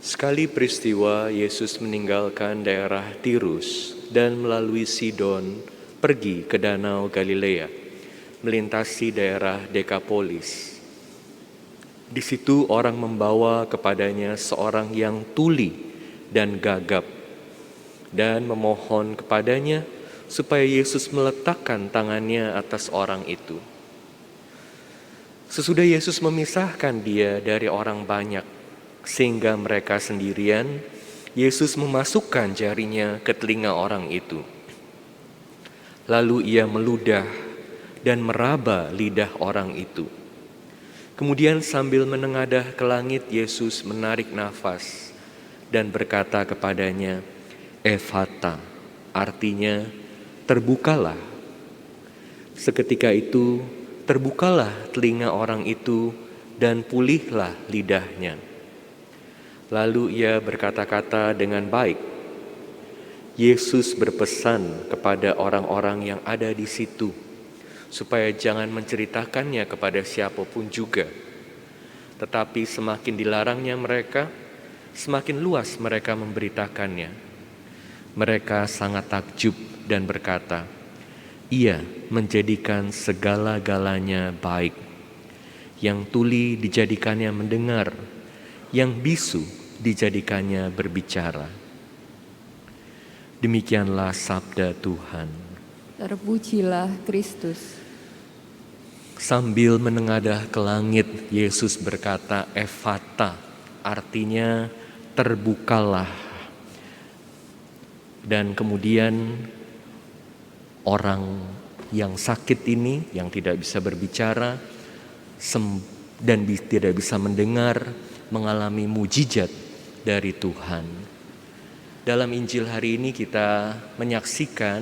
Sekali peristiwa Yesus meninggalkan daerah Tirus dan melalui Sidon pergi ke Danau Galilea, melintasi daerah Dekapolis. Di situ orang membawa kepadanya seorang yang tuli dan gagap dan memohon kepadanya supaya Yesus meletakkan tangannya atas orang itu. Sesudah Yesus memisahkan dia dari orang banyak, sehingga mereka sendirian, Yesus memasukkan jarinya ke telinga orang itu. Lalu ia meludah dan meraba lidah orang itu. Kemudian sambil menengadah ke langit, Yesus menarik nafas dan berkata kepadanya, "Ephata," artinya terbukalah. Seketika itu terbukalah telinga orang itu dan pulihlah lidahnya. Lalu ia berkata-kata dengan baik. Yesus berpesan kepada orang-orang yang ada di situ supaya jangan menceritakannya kepada siapapun juga. Tetapi semakin dilarangnya mereka, semakin luas mereka memberitakannya. Mereka sangat takjub dan berkata, "Ia menjadikan segala-galanya baik. Yang tuli dijadikannya mendengar, yang bisu dijadikannya berbicara." Demikianlah sabda Tuhan. Terpujilah Kristus. Sambil menengadah ke langit, Yesus berkata, "Ephata," artinya terbukalah. Dan kemudian orang yang sakit ini, yang tidak bisa berbicara dan tidak bisa mendengar, mengalami mujizat dari Tuhan. Dalam Injil hari ini kita menyaksikan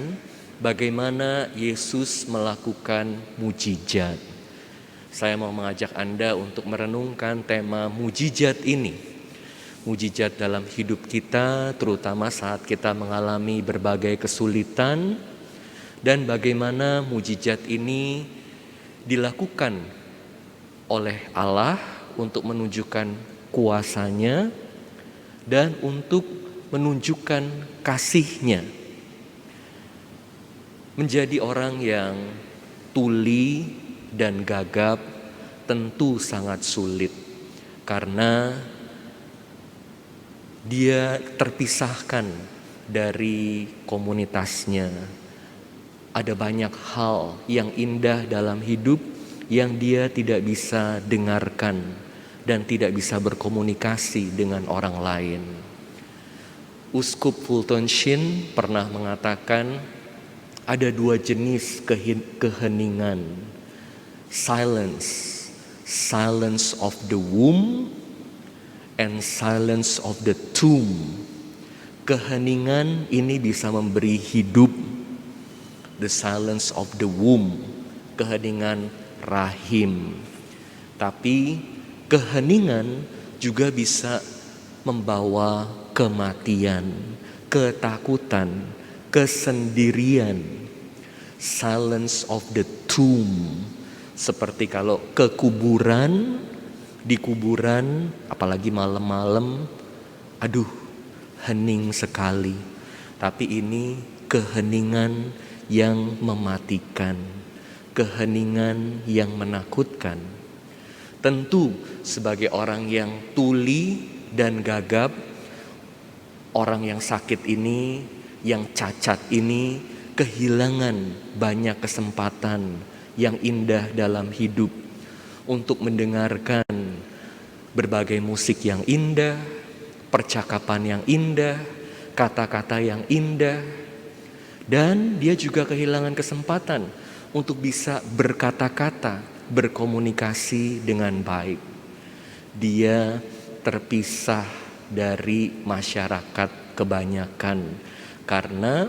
bagaimana Yesus melakukan mujizat. Saya mau mengajak Anda untuk merenungkan tema mujizat ini. Mujizat dalam hidup kita, terutama saat kita mengalami berbagai kesulitan, dan bagaimana mujizat ini dilakukan oleh Allah untuk menunjukkan kuasa-Nya dan untuk menunjukkan kasih-Nya. Menjadi orang yang tuli dan gagap tentu sangat sulit karena dia terpisahkan dari komunitasnya. Ada banyak hal yang indah dalam hidup yang dia tidak bisa dengarkan dan tidak bisa berkomunikasi dengan orang lain. Uskup Fulton Sheen pernah mengatakan ada dua jenis keheningan. Silence of the womb and silence of the tomb. Keheningan ini bisa memberi hidup. The silence of the womb, keheningan rahim. Tapi keheningan juga bisa membawa kematian, ketakutan, kesendirian. Silence of the tomb, seperti kalau ke kuburan, di kuburan apalagi malam-malam, aduh hening sekali. Tapi ini keheningan yang mematikan, keheningan yang menakutkan. Tentu sebagai orang yang tuli dan gagap, orang yang sakit ini, yang cacat ini kehilangan banyak kesempatan yang indah dalam hidup untuk mendengarkan berbagai musik yang indah, percakapan yang indah, kata-kata yang indah, dan dia juga kehilangan kesempatan untuk bisa berkata-kata, berkomunikasi dengan baik. Dia terpisah dari masyarakat kebanyakan karena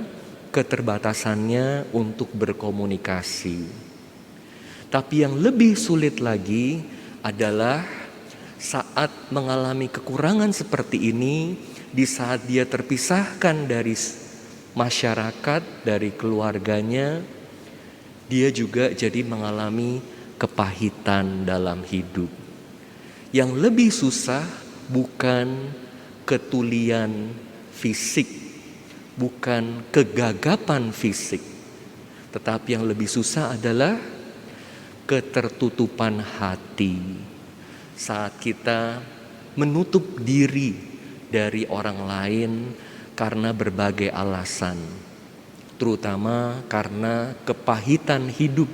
keterbatasannya untuk berkomunikasi. Tapi yang lebih sulit lagi adalah saat mengalami kekurangan seperti ini, di saat dia terpisahkan dari masyarakat, dari keluarganya, dia juga jadi mengalami kepahitan dalam hidup. Yang lebih susah bukan ketulian fisik, bukan kegagapan fisik. Tetapi yang lebih susah adalah ketertutupan hati. Saat kita menutup diri dari orang lain karena berbagai alasan, terutama karena kepahitan hidup.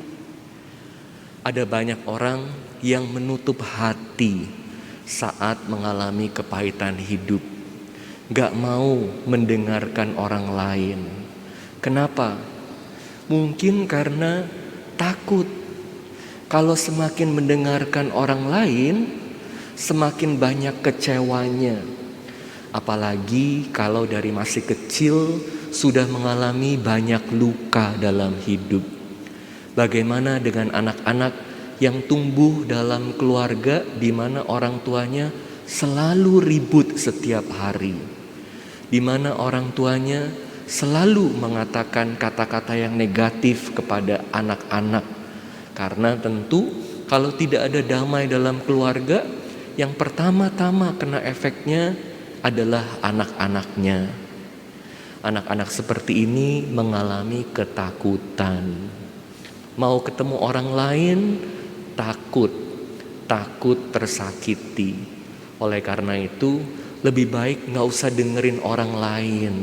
Ada banyak orang yang menutup hati saat mengalami kepahitan hidup, gak mau mendengarkan orang lain. Kenapa? Mungkin karena takut. Kalau semakin mendengarkan orang lain, semakin banyak kecewanya. Apalagi kalau dari masih kecil sudah mengalami banyak luka dalam hidup. Bagaimana dengan anak-anak yang tumbuh dalam keluarga di mana orang tuanya selalu ribut setiap hari, di mana orang tuanya selalu mengatakan kata-kata yang negatif kepada anak-anak. Karena tentu kalau tidak ada damai dalam keluarga, yang pertama-tama kena efeknya adalah anak-anaknya. Anak-anak seperti ini mengalami ketakutan. Mau ketemu orang lain, takut tersakiti. Oleh karena itu, lebih baik gak usah dengerin orang lain.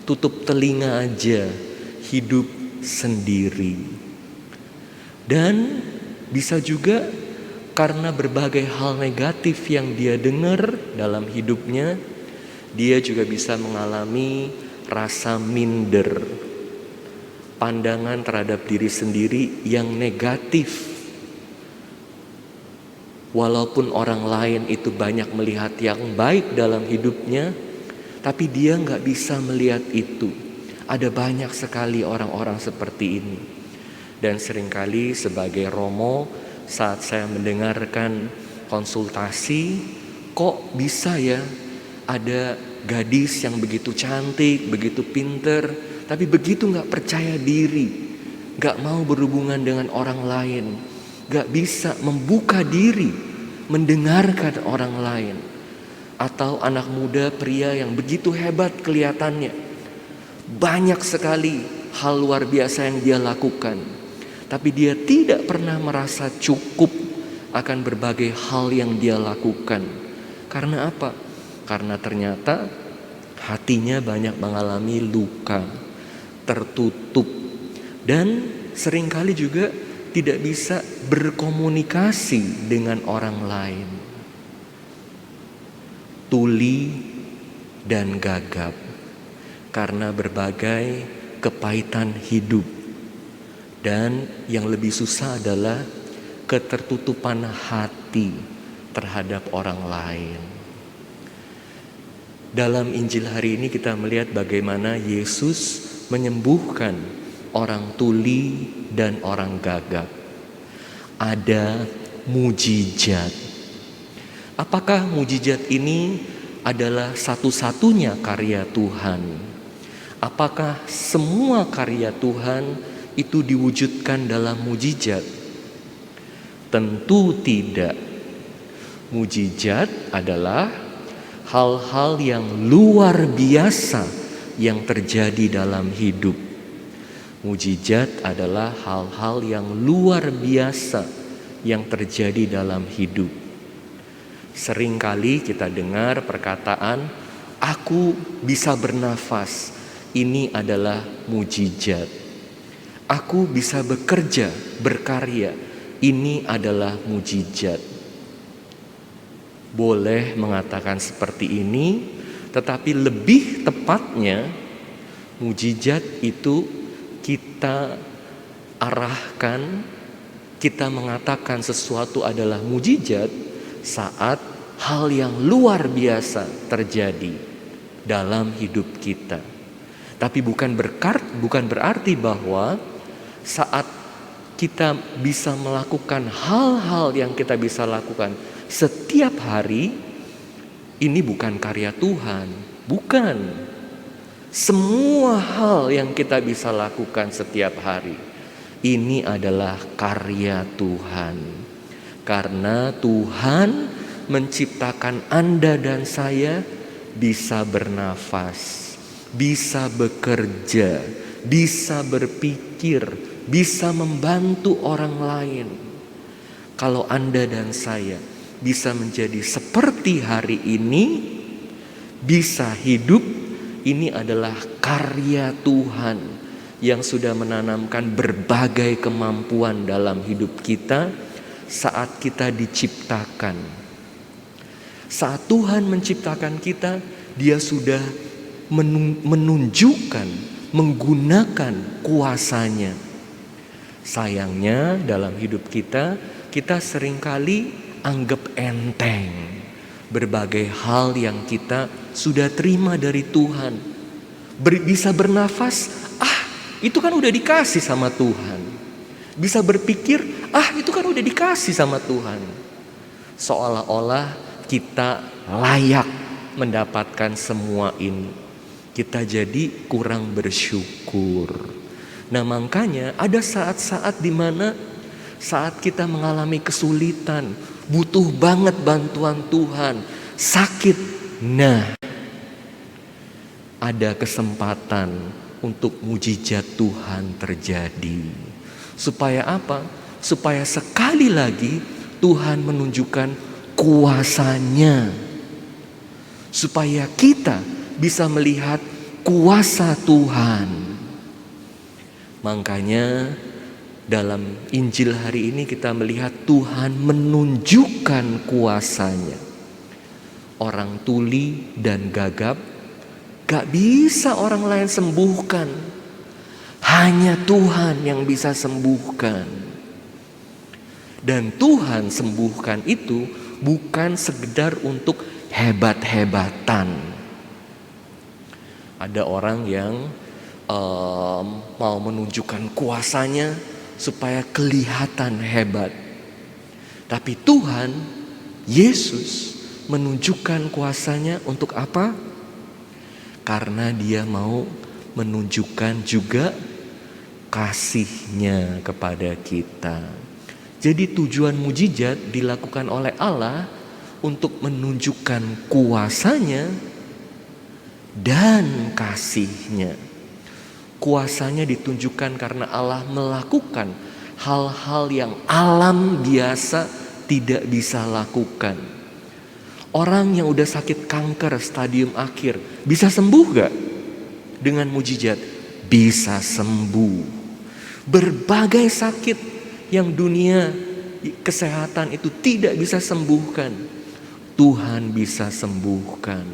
Tutup telinga aja, hidup sendiri. Dan bisa juga karena berbagai hal negatif yang dia dengar dalam hidupnya, dia juga bisa mengalami rasa minder, pandangan terhadap diri sendiri yang negatif. Walaupun orang lain itu banyak melihat yang baik dalam hidupnya, tapi dia gak bisa melihat itu. Ada banyak sekali orang-orang seperti ini. Dan seringkali sebagai romo, saat saya mendengarkan konsultasi, kok bisa ya ada gadis yang begitu cantik, begitu pinter, tapi begitu gak percaya diri, gak mau berhubungan dengan orang lain, gak bisa membuka diri, mendengarkan orang lain. Atau anak muda pria yang begitu hebat kelihatannya, banyak sekali hal luar biasa yang dia lakukan, tapi dia tidak pernah merasa cukup akan berbagai hal yang dia lakukan. Karena apa? Karena ternyata hatinya banyak mengalami luka, tertutup, dan seringkali juga tidak bisa berkomunikasi dengan orang lain. Tuli dan gagap karena berbagai kepahitan hidup. Dan yang lebih susah adalah ketertutupan hati terhadap orang lain. Dalam Injil hari ini kita melihat bagaimana Yesus menyembuhkan orang tuli dan orang gagap. Ada mujizat. Apakah mujizat ini adalah satu-satunya karya Tuhan? Apakah semua karya Tuhan itu diwujudkan dalam mujizat? Tentu tidak. Mujizat adalah hal-hal yang luar biasa yang terjadi dalam hidup. Mujizat adalah hal-hal yang luar biasa yang terjadi dalam hidup. Seringkali kita dengar perkataan, aku bisa bernafas, ini adalah mujizat. Aku bisa bekerja, berkarya, ini adalah mujizat. Boleh mengatakan seperti ini, tetapi lebih tepatnya mujizat itu kita arahkan, kita mengatakan sesuatu adalah mujizat saat hal yang luar biasa terjadi dalam hidup kita. Tapi bukan berarti bahwa saat kita bisa melakukan hal-hal yang kita bisa lakukan setiap hari, ini bukan karya Tuhan. Bukan. Semua hal yang kita bisa lakukan setiap hari, ini adalah karya Tuhan. Karena Tuhan menciptakan Anda dan saya bisa bernafas, bisa bekerja, bisa berpikir, bisa membantu orang lain. Kalau Anda dan saya bisa menjadi seperti hari ini, bisa hidup, ini adalah karya Tuhan yang sudah menanamkan berbagai kemampuan dalam hidup kita saat kita diciptakan. Saat Tuhan menciptakan kita, Dia sudah menunjukkan, menggunakan kuasanya. Sayangnya dalam hidup kita seringkali anggap enteng berbagai hal yang kita sudah terima dari Tuhan. Bisa bernafas, itu kan udah dikasih sama Tuhan. Bisa berpikir, itu kan udah dikasih sama Tuhan. Seolah-olah kita layak mendapatkan semua ini. Kita jadi kurang bersyukur. Nah, makanya ada saat-saat di mana saat kita mengalami kesulitan, butuh banget bantuan Tuhan, sakit. Nah, ada kesempatan untuk mujizat Tuhan terjadi. Supaya apa? Supaya sekali lagi Tuhan menunjukkan kuasanya. Supaya kita bisa melihat kuasa Tuhan. Makanya dalam Injil hari ini kita melihat Tuhan menunjukkan kuasanya. Orang tuli dan gagap gak bisa orang lain sembuhkan. Hanya Tuhan yang bisa sembuhkan. Dan Tuhan sembuhkan itu bukan sekedar untuk hebat-hebatan. Ada orang yang mau menunjukkan kuasanya supaya kelihatan hebat. Tapi Tuhan, Yesus menunjukkan kuasanya untuk apa? Karena Dia mau menunjukkan juga kasih-Nya kepada kita. Jadi tujuan mujizat dilakukan oleh Allah untuk menunjukkan kuasanya dan kasih-Nya. Kuasanya ditunjukkan karena Allah melakukan hal-hal yang alam biasa tidak bisa lakukan. Orang yang udah sakit kanker stadium akhir bisa sembuh gak? Dengan mujizat bisa sembuh. Berbagai sakit yang dunia kesehatan itu tidak bisa sembuhkan, Tuhan bisa sembuhkan.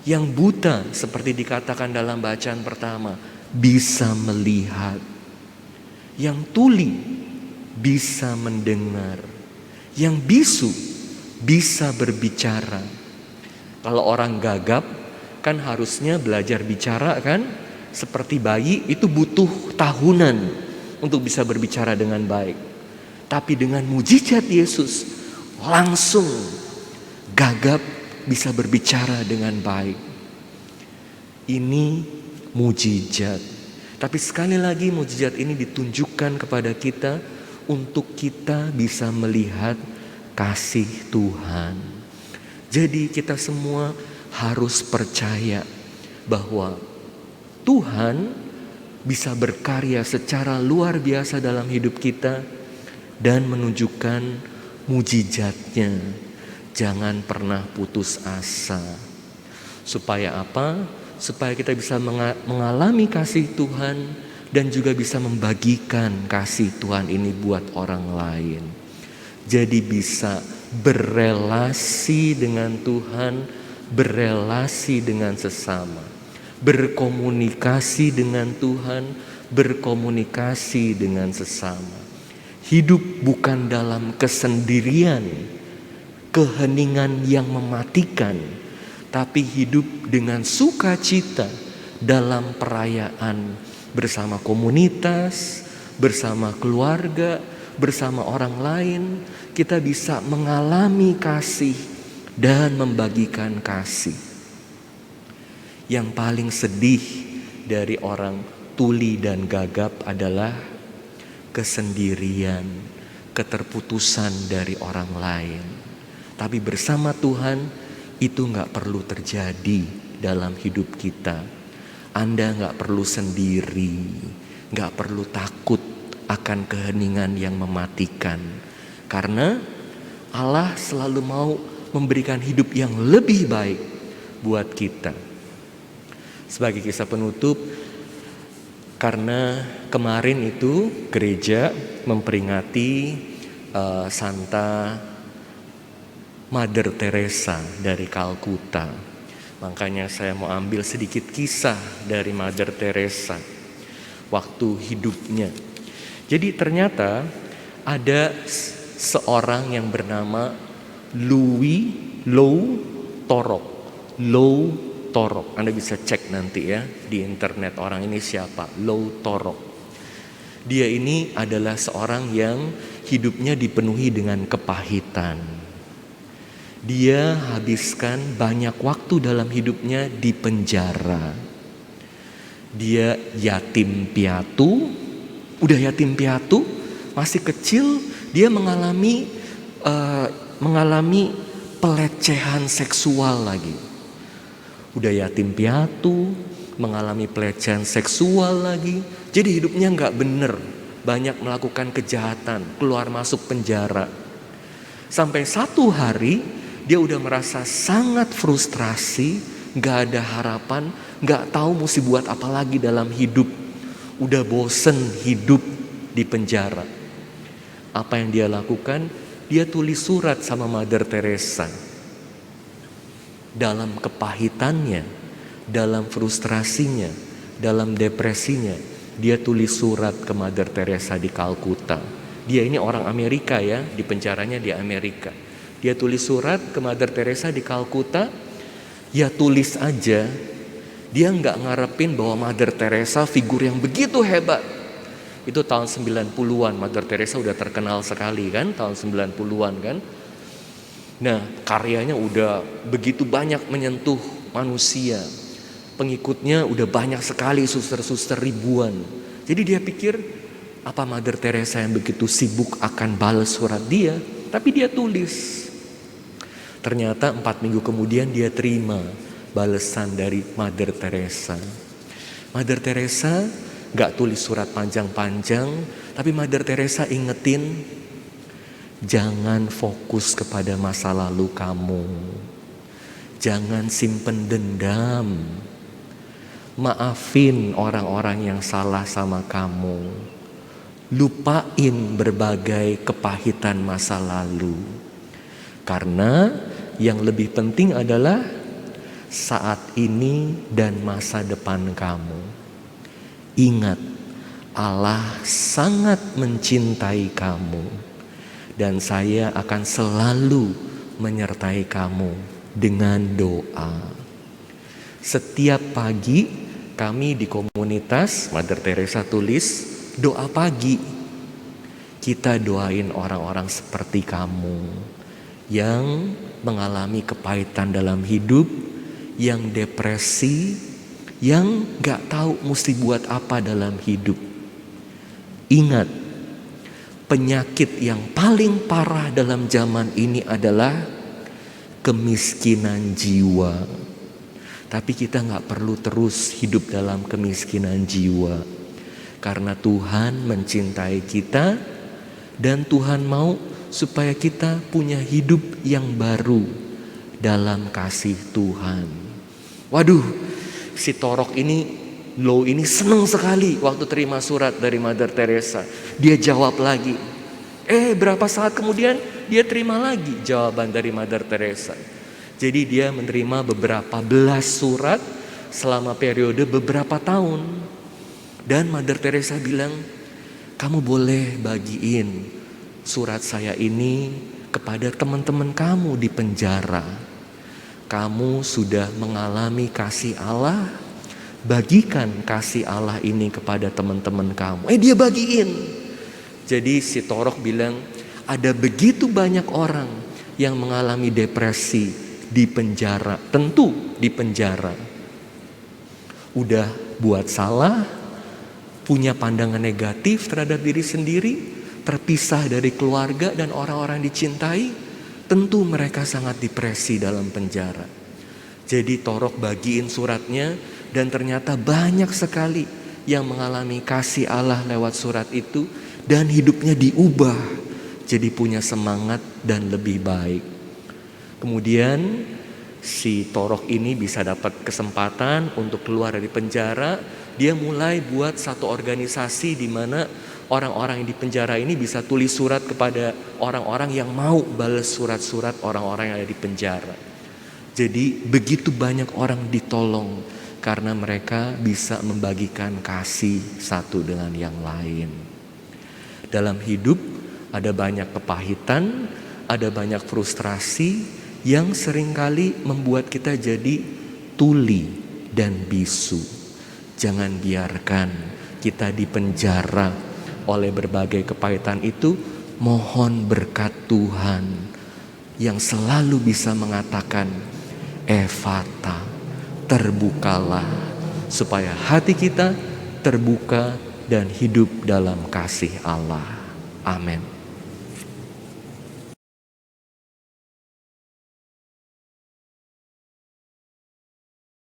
Yang buta seperti dikatakan dalam bacaan pertama bisa melihat. Yang tuli bisa mendengar. Yang bisu bisa berbicara. Kalau orang gagap kan harusnya belajar bicara kan, seperti bayi itu butuh tahunan untuk bisa berbicara dengan baik. Tapi dengan mujizat Yesus langsung gagap bisa berbicara dengan baik. Ini mujizat. Tapi sekali lagi mujizat ini ditunjukkan kepada kita untuk kita bisa melihat kasih Tuhan. Jadi kita semua harus percaya bahwa Tuhan bisa berkarya secara luar biasa dalam hidup kita dan menunjukkan mujizatnya. Jangan pernah putus asa. Supaya apa? Supaya kita bisa mengalami kasih Tuhan dan juga bisa membagikan kasih Tuhan ini buat orang lain. Jadi bisa berrelasi dengan Tuhan, berrelasi dengan sesama, berkomunikasi dengan Tuhan, berkomunikasi dengan sesama. Hidup bukan dalam kesendirian, keheningan yang mematikan, tapi hidup dengan sukacita dalam perayaan bersama komunitas, bersama keluarga, bersama orang lain. Kita bisa mengalami kasih dan membagikan kasih. Yang paling sedih dari orang tuli dan gagap adalah kesendirian, keterputusan dari orang lain. Tapi bersama Tuhan itu nggak perlu terjadi dalam hidup kita. Anda nggak perlu sendiri, nggak perlu takut akan keheningan yang mematikan. Karena Allah selalu mau memberikan hidup yang lebih baik buat kita. Sebagai kisah penutup, karena kemarin itu gereja memperingati Santa Mother Teresa dari Kalkuta. Makanya saya mau ambil sedikit kisah dari Mother Teresa waktu hidupnya. Jadi ternyata ada seorang yang bernama Lou Torok. Anda bisa cek nanti ya di internet, orang ini siapa, Lou Torok. Dia ini adalah seorang yang hidupnya dipenuhi dengan kepahitan. Dia habiskan banyak waktu dalam hidupnya di penjara. Dia yatim piatu, masih kecil dia mengalami pelecehan seksual lagi. Udah yatim piatu, mengalami pelecehan seksual lagi. Jadi hidupnya nggak bener, banyak melakukan kejahatan, keluar masuk penjara. Sampai satu hari dia udah merasa sangat frustrasi, gak ada harapan, gak tahu mesti buat apa lagi dalam hidup. Udah bosen hidup di penjara. Apa yang dia lakukan? Dia tulis surat sama Mother Teresa. Dalam kepahitannya, dalam frustrasinya, dalam depresinya, dia tulis surat ke Mother Teresa di Kalkuta. Dia ini orang Amerika ya, di penjaranya di Amerika. Dia tulis surat ke Mother Teresa di Kalkuta. Ya tulis aja. Dia nggak ngarepin bahwa Mother Teresa figur yang begitu hebat. Itu tahun 90-an, Mother Teresa udah terkenal sekali kan, tahun 90-an kan. Nah, karyanya udah begitu banyak menyentuh manusia. Pengikutnya udah banyak sekali, suster-suster ribuan. Jadi dia pikir, apa Mother Teresa yang begitu sibuk akan balas surat dia? Tapi dia tulis. Ternyata 4 minggu kemudian dia terima balasan dari Mother Teresa. Mother Teresa gak tulis surat panjang-panjang, tapi Mother Teresa ingetin, jangan fokus kepada masa lalu kamu. Jangan simpen dendam. Maafin orang-orang yang salah sama kamu. Lupain berbagai kepahitan masa lalu. Karena yang lebih penting adalah saat ini dan masa depan kamu. Ingat, Allah sangat mencintai kamu. Dan saya akan selalu menyertai kamu dengan doa. Setiap pagi kami di komunitas Mother Teresa tulis doa pagi. Kita doain orang-orang seperti kamu yang mengalami kepahitan dalam hidup, yang depresi, yang gak tahu mesti buat apa dalam hidup. Ingat, penyakit yang paling parah dalam zaman ini adalah kemiskinan jiwa. Tapi kita gak perlu terus hidup dalam kemiskinan jiwa. Karena Tuhan mencintai kita dan Tuhan mau supaya kita punya hidup yang baru dalam kasih Tuhan. Waduh, si Torok ini, Lou ini senang sekali waktu terima surat dari Mother Teresa. Dia jawab lagi. Berapa saat kemudian dia terima lagi jawaban dari Mother Teresa. Jadi dia menerima beberapa belas surat selama periode beberapa tahun. Dan Mother Teresa bilang, kamu boleh bagiin surat saya ini kepada teman-teman kamu di penjara. Kamu sudah mengalami kasih Allah, bagikan kasih Allah ini kepada teman-teman kamu. Dia bagiin. Jadi si Torok bilang, ada begitu banyak orang yang mengalami depresi di penjara. Tentu di penjara. Udah buat salah, punya pandangan negatif terhadap diri sendiri, terpisah dari keluarga dan orang-orang dicintai, tentu mereka sangat depresi dalam penjara. Jadi Torok bagiin suratnya, dan ternyata banyak sekali yang mengalami kasih Allah lewat surat itu, dan hidupnya diubah jadi punya semangat dan lebih baik. Kemudian si Torok ini bisa dapat kesempatan untuk keluar dari penjara. Dia mulai buat satu organisasi di mana orang-orang yang di penjara ini bisa tulis surat kepada orang-orang yang mau balas surat-surat orang-orang yang ada di penjara. Jadi begitu banyak orang ditolong karena mereka bisa membagikan kasih satu dengan yang lain. Dalam hidup ada banyak kepahitan, ada banyak frustrasi yang seringkali membuat kita jadi tuli dan bisu. Jangan biarkan kita dipenjara oleh berbagai kepahitan itu. Mohon berkat Tuhan yang selalu bisa mengatakan Efata, terbukalah, supaya hati kita terbuka dan hidup dalam kasih Allah. Amin.